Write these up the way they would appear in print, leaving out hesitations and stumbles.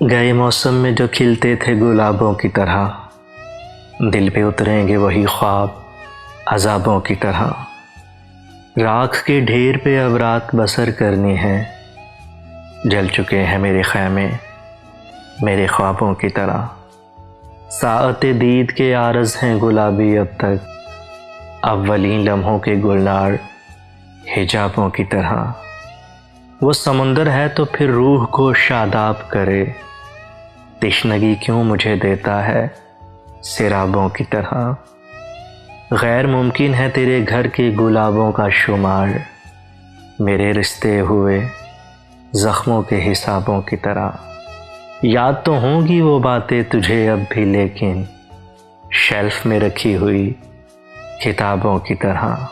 गए मौसम में जो खिलते थे गुलाबों की तरह, दिल पे उतरेंगे वही ख्वाब अज़ाबों की तरह। राख के ढेर पे अब रात बसर करनी है, जल चुके हैं मेरे ख़ैमे मेरे ख्वाबों की तरह। साअते दीद के आरज़ हैं गुलाबी अब तक, अव्वलीन लम्हों के गुलनार हिजाबों की तरह। वो समुंदर है तो फिर रूह को शादाब करे, तिश्नगी क्यों मुझे देता है सिराबों की तरह। गैर मुमकिन है तेरे घर के गुलाबों का शुमार, मेरे रिश्ते हुए ज़ख्मों के हिसाबों की तरह। याद तो होंगी वो बातें तुझे अब भी, लेकिन शेल्फ में रखी हुई किताबों की तरह।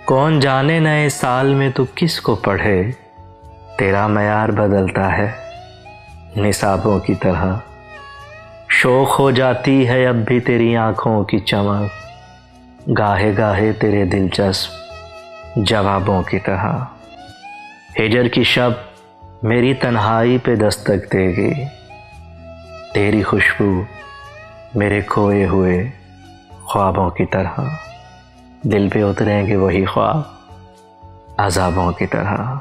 कौन जाने नए साल में तू किसको पढ़े, तेरा मयार बदलता है निसाबों की तरह। शौक हो जाती है अब भी तेरी आँखों की चमक, गाहे गाहे तेरे दिलचस्प जवाबों की तरह। हिजर की शब मेरी तन्हाई पे दस्तक देगी, तेरी खुशबू मेरे खोए हुए ख्वाबों की तरह। दिल पे उतरेंगे वही ख्वाब अज़ाबों की तरह।